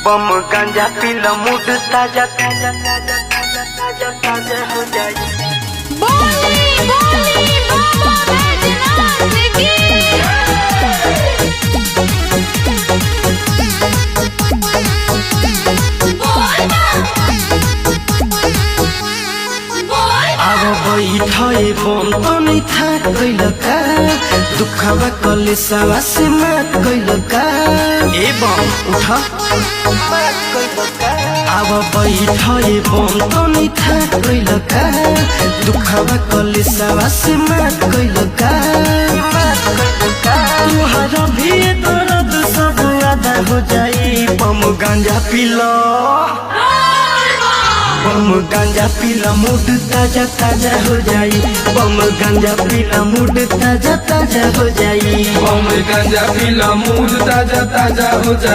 बम गांजा पीला मूड ताजा ताजा ताजा ताजा ताजा ताजा हो जाए। बोली बोली बाबा बैजनाथ की अब बैठे बम तो नहीं था कैल का दुखवा कलेसवा से मात कैल का ए बम उठा अब बैठे बम तो नहीं था कैल का दुखवा कलेसवा से मात कैल का तुहरा भी दर्द सब आधा हो जाई। बम गांजा पीला बम गांजा पीला मूड ताजा ताजा हो जाई। बम गांजा पीला मूड ताजा ताजा हो जाई। बम गांजा पीला मूड ताजा ताजा हो जाए।